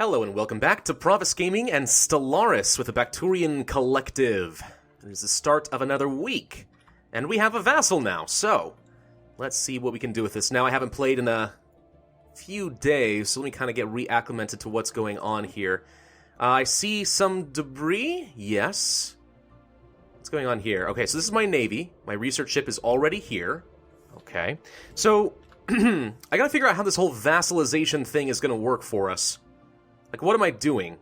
Hello and welcome back to Pravus Gaming and Stellaris with the Bakturian Collective. It is the start of another week, and we have a vassal now, so let's see what we can do with this. Now, I haven't played in a few days, so let me kind of get reacclimated to what's going on here. I see some debris, yes. What's going on here? Okay, so this is my navy. My research ship is already here. Okay, so I gotta figure out how this whole vassalization thing is gonna work for us. Like, what am I doing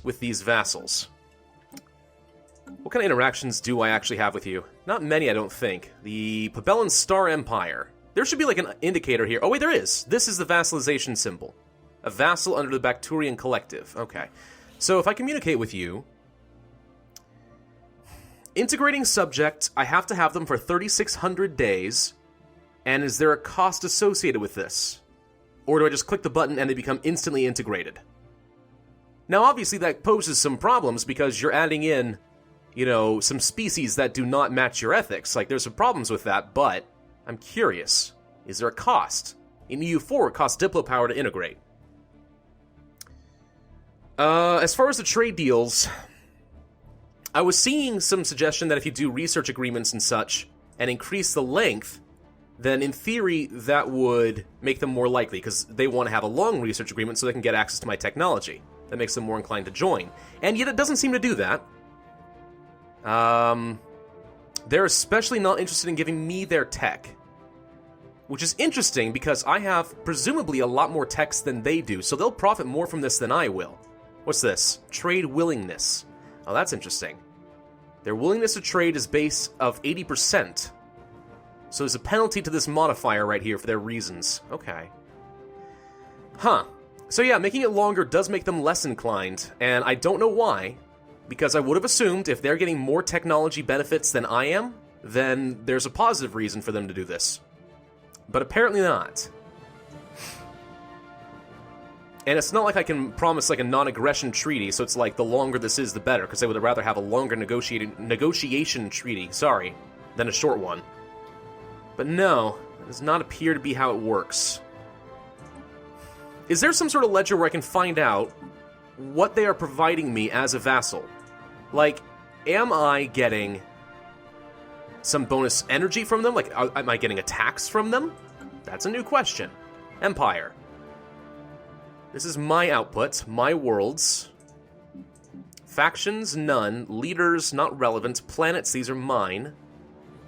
with these vassals? What kind of interactions do I actually have with you? Not many, I don't think. The Pabellan Star Empire. There should be, like, an indicator here. Oh, wait, there is. This is the vassalization symbol. A vassal under the Bakturian Collective. Okay. So, if I communicate with you... Integrating subject, I have to have them for 3,600 days. And is there a cost associated with this? Or do I just click the button and they become instantly integrated? Now, obviously, that poses some problems because you're adding in, you know, some species that do not match your ethics. Like, there's some problems with that, but I'm curious. Is there a cost? In EU4, it costs Diplo power to integrate. As far as the trade deals, I was seeing some suggestion that if you do research agreements and such, and increase the length, then in theory, that would make them more likely, because they want to have a long research agreement so they can get access to my technology. That makes them more inclined to join. And yet it doesn't seem to do that. They're especially not interested in giving me their tech. Which is interesting, because I have presumably a lot more techs than they do, so they'll profit more from this than I will. What's this? Trade willingness. Oh, that's interesting. Their willingness to trade is base of 80%. So there's a penalty to this modifier right here for their reasons. Okay. Huh. So yeah, making it longer does make them less inclined, and I don't know why, because I would have assumed if they're getting more technology benefits than I am, then there's a positive reason for them to do this. But apparently not. And it's not like I can promise like a non-aggression treaty, so it's like the longer this is, the better, because I would rather have a longer negotiation treaty, than a short one. But no, it does not appear to be how it works. Is there some sort of ledger where I can find out what they are providing me as a vassal? Like, am I getting some bonus energy from them? Like, am I getting a tax from them? That's a new question. Empire. This is my output, my worlds. Factions, none. Leaders, not relevant. Planets, these are mine.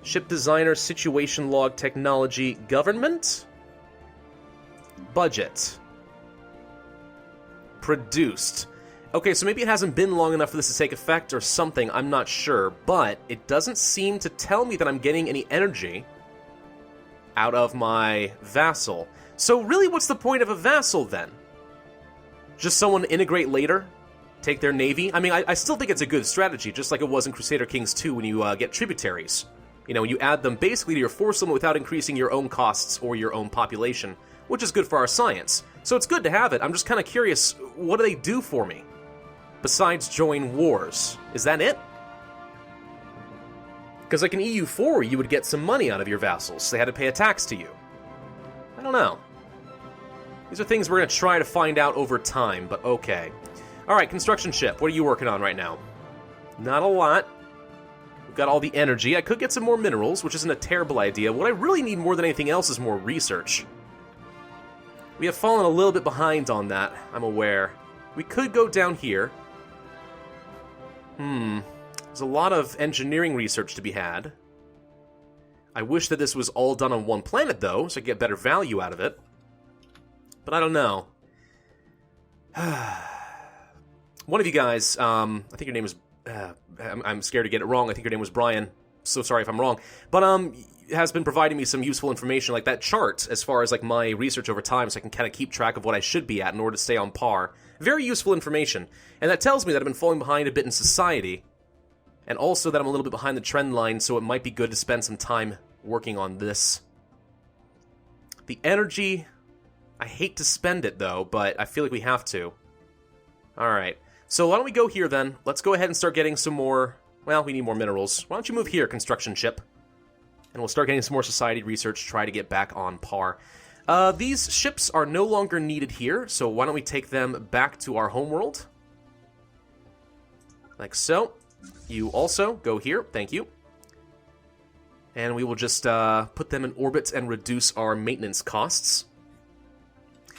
Ship designer, situation log, technology, government? Budget. Produced. Okay, so maybe it hasn't been long enough for this to take effect or something, I'm not sure, but it doesn't seem to tell me that I'm getting any energy out of my vassal. So really, what's the point of a vassal, then? Just someone to integrate later? Take their navy? I mean, I still think it's a good strategy, just like it was in Crusader Kings 2 when you get tributaries. You know, you add them basically to your force limit without increasing your own costs or your own population, which is good for our science. So it's good to have it. I'm just kind of curious, what do they do for me? Besides join wars. Is that it? Because like in EU4, you would get some money out of your vassals. They had to pay a tax to you. I don't know. These are things we're going to try to find out over time, but okay. Alright, construction ship. What are you working on right now? Not a lot. Got all the energy. I could get some more minerals, which isn't a terrible idea. What I really need more than anything else is more research. We have fallen a little bit behind on that, I'm aware. We could go down here. There's a lot of engineering research to be had. I wish that this was all done on one planet, though, so I get better value out of it. But I don't know. One of you guys, I think your name is... I'm scared to get it wrong. I think your name was Brian. So sorry if I'm wrong. But, has been providing me some useful information, like that chart, as far as, like, my research over time, so I can kind of keep track of what I should be at in order to stay on par. Very useful information. And that tells me that I've been falling behind a bit in society, and also that I'm a little bit behind the trend line, so it might be good to spend some time working on this. The energy... I hate to spend it, though, but I feel like we have to. Alright. So why don't we go here, then? Let's go ahead and start getting some more... Well, we need more minerals. Why don't you move here, construction ship? And we'll start getting some more society research, try to get back on par. These ships are no longer needed here, so why don't we take them back to our homeworld? Like so. You also go here, thank you. And we will just put them in orbit and reduce our maintenance costs.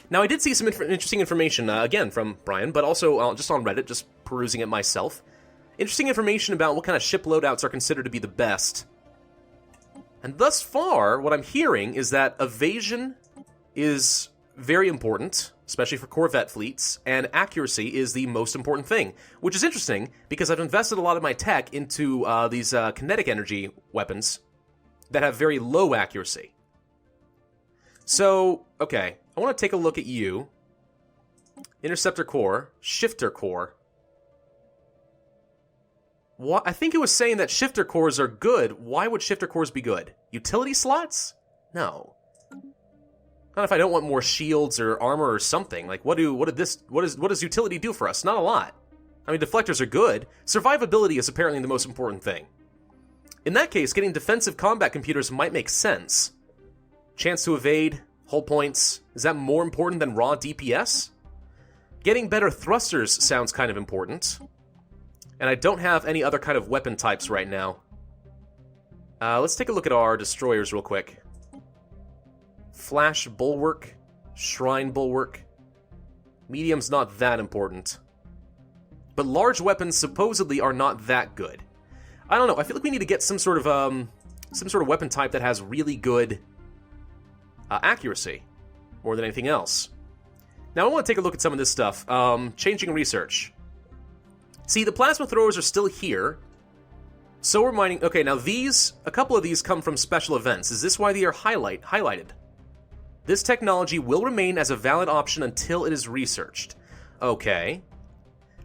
Now, I did see some interesting information, again, from Brian, but also just on Reddit, just perusing it myself. Interesting information about what kind of ship loadouts are considered to be the best. And thus far, what I'm hearing is that evasion is very important, especially for corvette fleets, and accuracy is the most important thing, which is interesting because I've invested a lot of my tech into these kinetic energy weapons that have very low accuracy. So, okay, I want to take a look at you. Interceptor core, shifter core. What? I think it was saying that shifter cores are good. Why would shifter cores be good? Utility slots? No. Not if I don't want more shields or armor or something. Like, what does utility do for us? Not a lot. I mean, deflectors are good. Survivability is apparently the most important thing. In that case, getting defensive combat computers might make sense. Chance to evade, hull points, is that more important than raw DPS? Getting better thrusters sounds kind of important. And I don't have any other kind of weapon types right now. Let's take a look at our destroyers real quick. Flash bulwark, shrine bulwark. Medium's not that important. But large weapons supposedly are not that good. I don't know, I feel like we need to get some sort of weapon type that has really good accuracy, more than anything else. Now I want to take a look at some of this stuff. Changing research. See, the plasma throwers are still here. So we're mining... Okay, now a couple of these come from special events. Is this why they are highlighted? This technology will remain as a valid option until it is researched. Okay.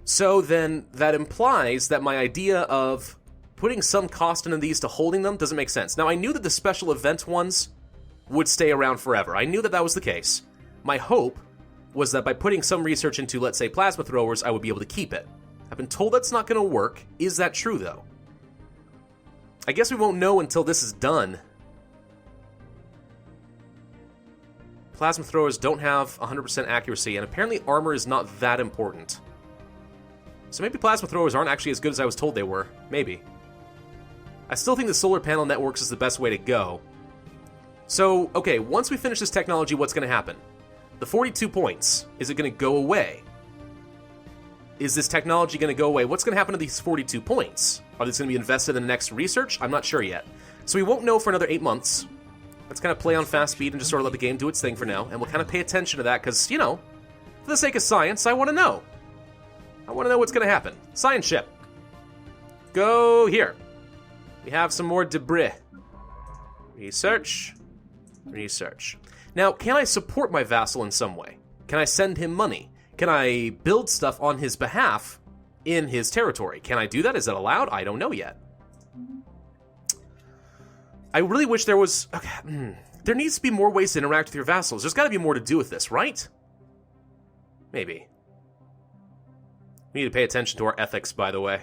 So then that implies that my idea of putting some cost into these to holding them doesn't make sense. Now, I knew that the special event ones would stay around forever. I knew that that was the case. My hope was that by putting some research into, let's say, plasma throwers, I would be able to keep it. I've been told that's not going to work. Is that true, though? I guess we won't know until this is done. Plasma throwers don't have 100% accuracy, and apparently armor is not that important. So maybe plasma throwers aren't actually as good as I was told they were. Maybe. I still think the solar panel networks is the best way to go. So, okay, once we finish this technology, what's going to happen? The 42 points, is it going to go away? Is this technology going to go away? What's going to happen to these 42 points? Are these going to be invested in the next research? I'm not sure yet. So we won't know for another 8 months. Let's kind of play on fast speed and just sort of let the game do its thing for now. And we'll kind of pay attention to that because, you know, for the sake of science, I want to know. I want to know what's going to happen. Science ship. Go here. We have some more debris. Research. Research. Now, can I support my vassal in some way? Can I send him money? Can I build stuff on his behalf in his territory? Can I do that? Is that allowed? I don't know yet. I really wish there was... Okay, there needs to be more ways to interact with your vassals. There's got to be more to do with this, right? Maybe. We need to pay attention to our ethics, by the way.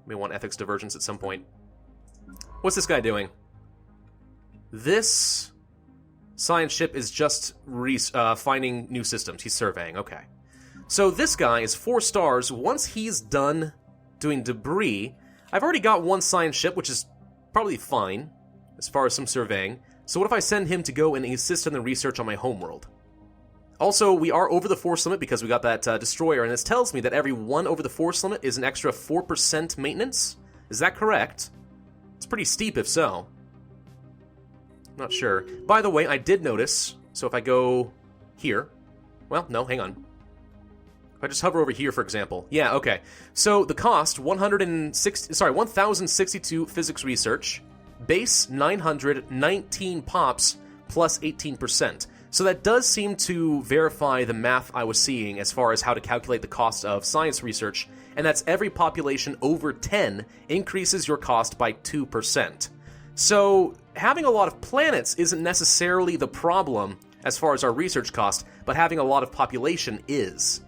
We want ethics divergence at some point. What's this guy doing? This science ship is just finding new systems. He's surveying. Okay. So this guy is 4 stars. Once he's done doing debris, I've already got 1 science ship, which is probably fine as far as some surveying. So what if I send him to go and assist in the research on my homeworld? Also, we are over the force limit because we got that destroyer, and this tells me that every 1 over the force limit is an extra 4% maintenance. Is that correct? It's pretty steep if so. Not sure. By the way, I did notice, so if I go here... Well, no, hang on. If I just hover over here, for example. Yeah, okay. So the cost, 1,062 physics research, base 919 pops plus 18%. So that does seem to verify the math I was seeing as far as how to calculate the cost of science research, and that's every population over 10 increases your cost by 2%. So having a lot of planets isn't necessarily the problem as far as our research cost, but having a lot of population is.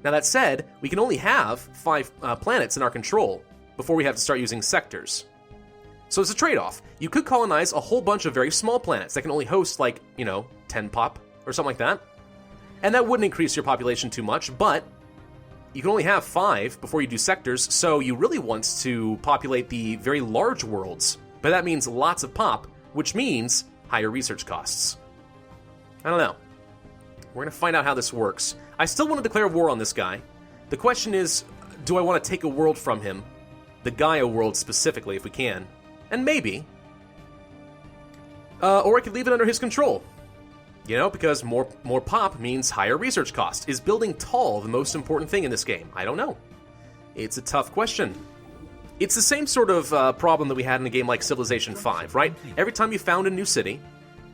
Now that said, we can only have 5 planets in our control before we have to start using sectors. So it's a trade-off. You could colonize a whole bunch of very small planets that can only host, like, 10 pop or something like that. And that wouldn't increase your population too much, but you can only have 5 before you do sectors, so you really want to populate the very large worlds. But that means lots of pop, which means higher research costs. I don't know. We're going to find out how this works. I still want to declare war on this guy. The question is, do I want to take a world from him? The Gaia world specifically, if we can. And maybe. Or I could leave it under his control. You know, because more pop means higher research cost. Is building tall the most important thing in this game? I don't know. It's a tough question. It's the same sort of problem that we had in a game like Civilization 5, right? Every time you found a new city,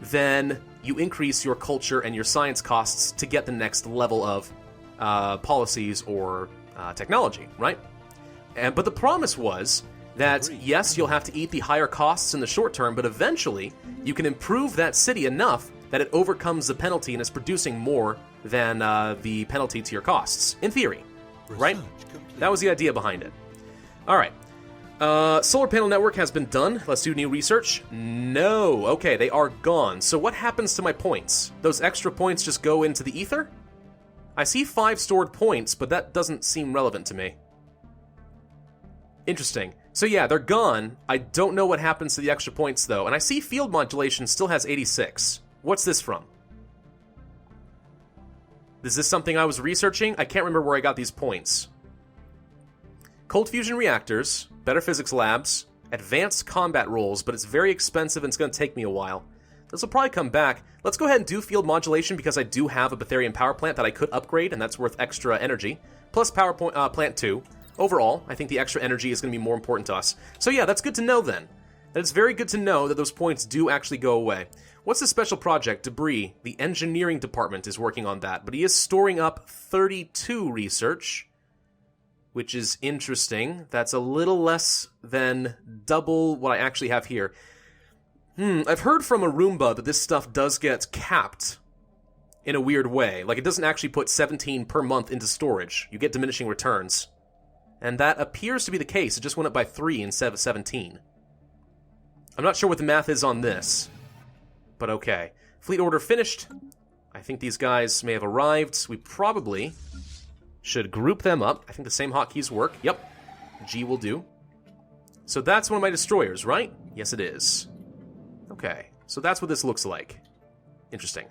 then you increase your culture and your science costs to get the next level of policies or technology, right? But the promise was that, yes, you'll have to eat the higher costs in the short term, but eventually you can improve that city enough that it overcomes the penalty and is producing more than the penalty to your costs, in theory, right? That was the idea behind it. All right. Solar panel network has been done. Let's do new research. No. Okay, they are gone. So what happens to my points? Those extra points just go into the ether? I see 5 stored points, but that doesn't seem relevant to me. Interesting. So yeah, they're gone. I don't know what happens to the extra points, though. And I see field modulation still has 86. What's this from? Is this something I was researching? I can't remember where I got these points. Cold fusion reactors, better physics labs, advanced combat roles, but it's very expensive and it's going to take me a while. This will probably come back. Let's go ahead and do field modulation because I do have a Bakturian power plant that I could upgrade, and that's worth extra energy. Plus power plant 2. Overall, I think the extra energy is going to be more important to us. So yeah, that's good to know then. That it's very good to know that those points do actually go away. What's the special project? Debris. The engineering department is working on that, but he is storing up 32 research, which is interesting. That's a little less than double what I actually have here. I've heard from a Roomba that this stuff does get capped in a weird way. Like, it doesn't actually put 17 per month into storage. You get diminishing returns. And that appears to be the case. It just went up by 3 instead of 17. I'm not sure what the math is on this, but okay. Fleet order finished. I think these guys may have arrived. We probably should group them up. I think the same hotkeys work. Yep. G will do. So that's one of my destroyers, right? Yes, it is. Okay. So that's what this looks like. Interesting.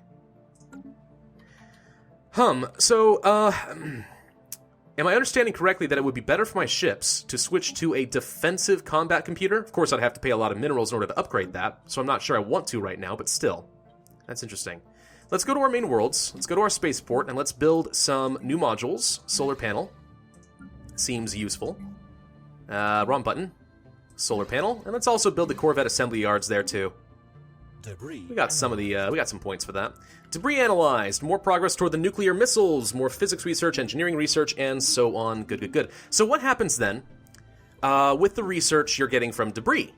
So, am I understanding correctly that it would be better for my ships to switch to a defensive combat computer? Of course, I'd have to pay a lot of minerals in order to upgrade that, so I'm not sure I want to right now, but still. That's interesting. Let's go to our main worlds, let's go to our spaceport, and let's build some new modules. Solar panel. Seems useful. Wrong button. Solar panel, and let's also build the Corvette assembly yards there, too. Debris. We got some of the, we got some points for that. Debris analyzed, more progress toward the nuclear missiles, more physics research, engineering research, and so on. Good, good, good. So what happens then with the research you're getting from debris?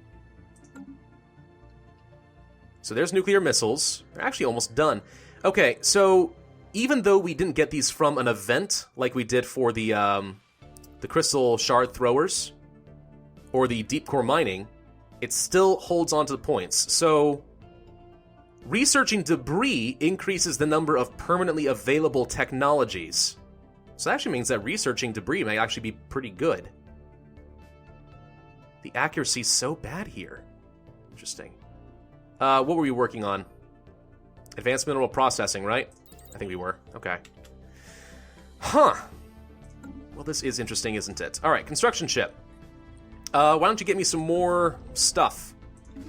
So there's nuclear missiles. They're actually almost done. Okay, so even though we didn't get these from an event like we did for the crystal shard throwers or the deep core mining, it still holds on to the points. So researching debris increases the number of permanently available technologies. So that actually means that researching debris may actually be pretty good. The accuracy's so bad here. Interesting. What were we working on? Advanced mineral processing, right? I think we were. Okay. Huh. Well, this is interesting, isn't it? All right, construction ship. Why don't you get me some more stuff?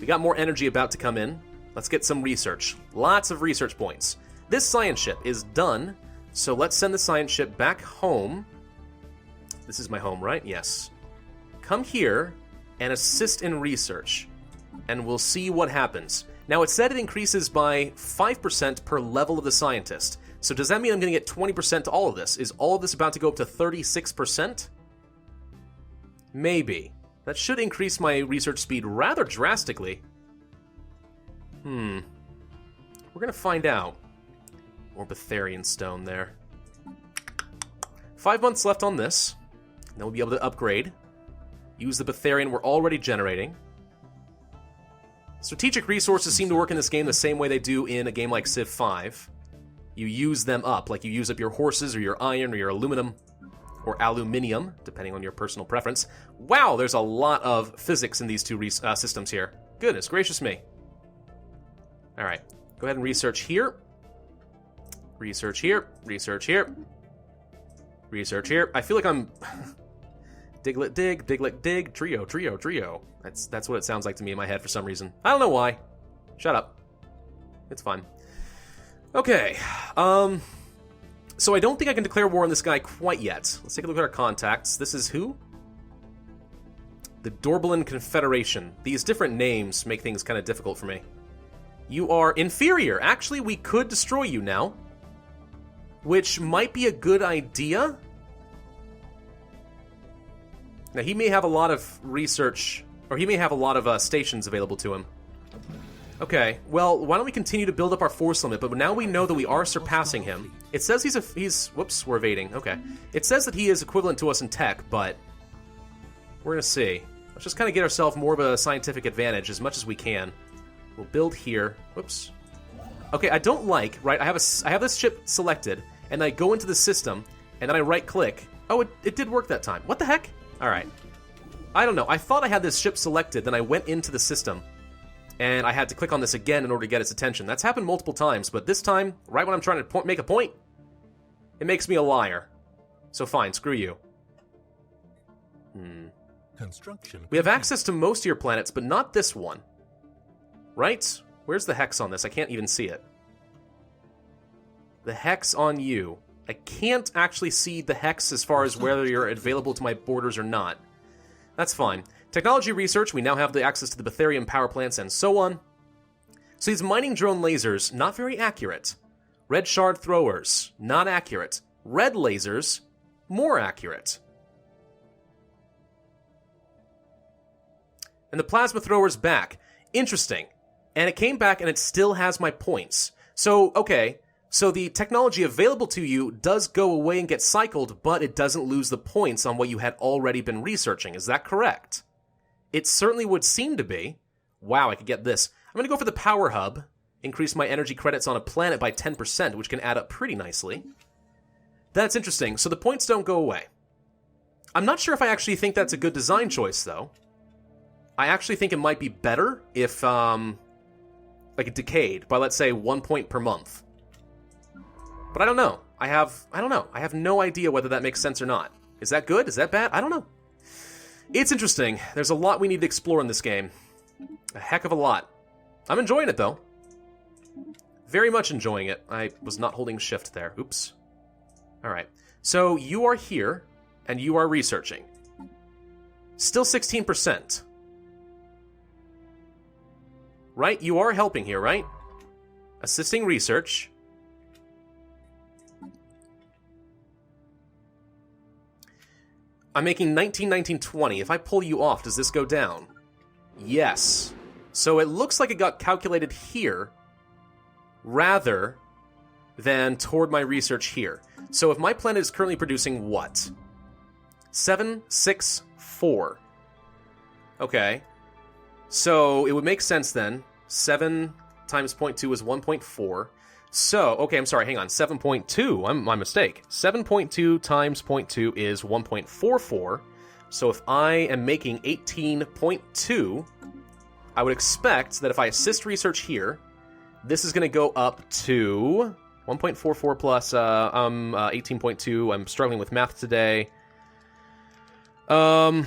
We got more energy about to come in. Let's get some research. Lots of research points. This science ship is done, so let's send the science ship back home. This is my home, right? Yes. Come here and assist in research, and we'll see what happens. Now, it said it increases by 5% per level of the scientist. So does that mean I'm going to get 20% to all of this? Is all of this about to go up to 36%? Maybe. That should increase my research speed rather drastically. We're gonna find out. More Bakturian stone there. 5 months left on this. Then we'll be able to upgrade. Use the Bakturian we're already generating. Strategic resources seem to work in this game the same way they do in a game like Civ 5. you use them up, like you use up your horses or your iron or your aluminum or aluminium, depending on your personal preference. Wow, there's a lot of physics in these two systems here. Goodness gracious me. All right, go ahead and research here. Research here, research here, research here. I feel like I'm diglet dig, trio. That's what it sounds like to me in my head for some reason. I don't know why. Shut up. It's fine. Okay, so I don't think I can declare war on this guy quite yet. Let's take a look at our contacts. This is who? The Dorblin Confederation. These different names make things kind of difficult for me. You are inferior. Actually, we could destroy you now, which might be a good idea. Now, he may have a lot of research, or he may have a lot of stations available to him. Okay, well, why don't we continue to build up our force limit, but now we know that we are surpassing him. It says whoops, we're evading, okay. It says that he is equivalent to us in tech, but we're gonna see. Let's just kind of get ourselves more of a scientific advantage as much as we can. We'll build here, whoops. Okay, I don't like, right, I have this ship selected, and I go into the system, and then I right-click. Oh, it did work that time. What the heck? All right. I don't know, I thought I had this ship selected, then I went into the system, and I had to click on this again in order to get its attention. That's happened multiple times, but this time, right when I'm trying to make a point, it makes me a liar. So fine, screw you. Construction. We have access to most of your planets, but not this one. Right? Where's the hex on this? I can't even see it. The hex on you. I can't actually see the hex as far as whether you're available to my borders or not. That's fine. Technology research, we now have the access to the Bakturian power plants and so on. So these mining drone lasers, not very accurate. Red shard throwers, not accurate. Red lasers, more accurate. And the plasma thrower's back. Interesting. And it came back and it still has my points. So, okay, so the technology available to you does go away and get cycled, but it doesn't lose the points on what you had already been researching. Is that correct? It certainly would seem to be. Wow, I could get this. I'm going to go for the power hub. Increase my energy credits on a planet by 10%, which can add up pretty nicely. That's interesting. So the points don't go away. I'm not sure if I actually think that's a good design choice, though. I actually think it might be better if, like, it decayed by, let's say, 1 point per month. But I don't know. I don't know. I have no idea whether that makes sense or not. Is that good? Is that bad? I don't know. It's interesting. There's a lot we need to explore in this game. A heck of a lot. I'm enjoying it, though. Very much enjoying it. I was not holding shift there. Oops. Alright. So, you are here, and you are researching. Still 16%. Right? You are helping here, right? Assisting research. I'm making 19, 19, 20. If I pull you off, does this go down? Yes. So it looks like it got calculated here rather than toward my research here. So if my planet is currently producing what? 7, 6, 4. Okay. So it would make sense then. 7 times 0.2 is 1.4. So, okay, I'm sorry, hang on. 7.2, my mistake. 7.2 times 0.2 is 1.44. So if I am making 18.2, I would expect that if I assist research here, this is going to go up to 1.44 plus 18.2. I'm struggling with math today. My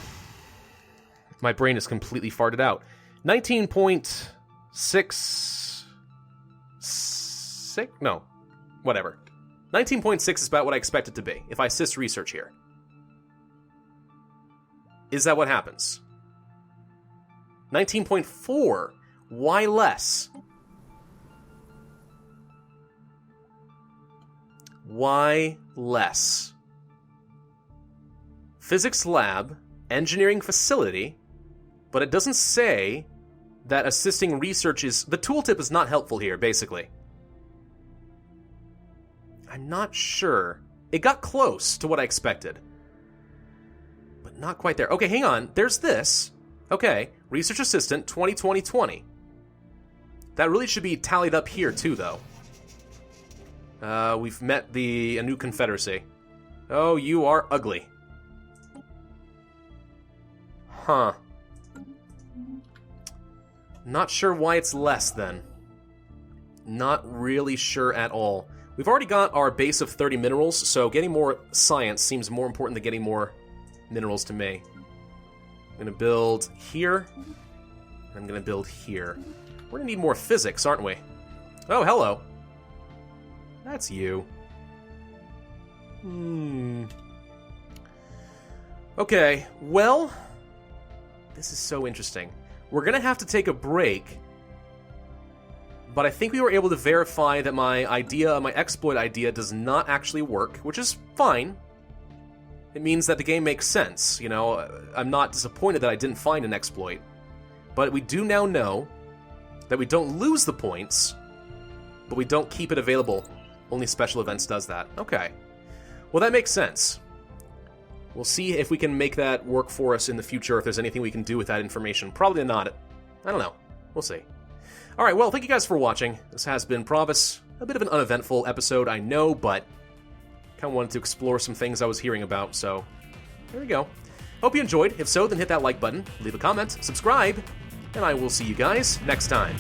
brain is completely farted out. 19.66... No, whatever. 19.6 is about what I expect it to be, if I assist research here. Is that what happens? 19.4. Why less? Why less? Physics lab, engineering facility, but it doesn't say that assisting research is... The tooltip is not helpful here, basically. I'm not sure. It got close to what I expected. But not quite there. Okay, hang on. There's this. Okay, research assistant 2020-20. That really should be tallied up here too, though. We've met a new confederacy. Oh, you are ugly. Huh. Not sure why it's less, then. Not really sure at all. We've already got our base of 30 minerals, so getting more science seems more important than getting more minerals to me. I'm going to build here. I'm going to build here. We're going to need more physics, aren't we? Oh, hello. That's you. Okay, well, this is so interesting. We're going to have to take a break, but I think we were able to verify that my exploit idea does not actually work, which is fine. It means that the game makes sense, you know. I'm not disappointed that I didn't find an exploit. But we do now know that we don't lose the points, but we don't keep it available. Only special events does that. Okay. Well, that makes sense. We'll see if we can make that work for us in the future, if there's anything we can do with that information. Probably not. I don't know. We'll see. Alright, well, thank you guys for watching. This has been Pravus. A bit of an uneventful episode, I know, but kind of wanted to explore some things I was hearing about, so there we go. Hope you enjoyed. If so, then hit that like button, leave a comment, subscribe, and I will see you guys next time.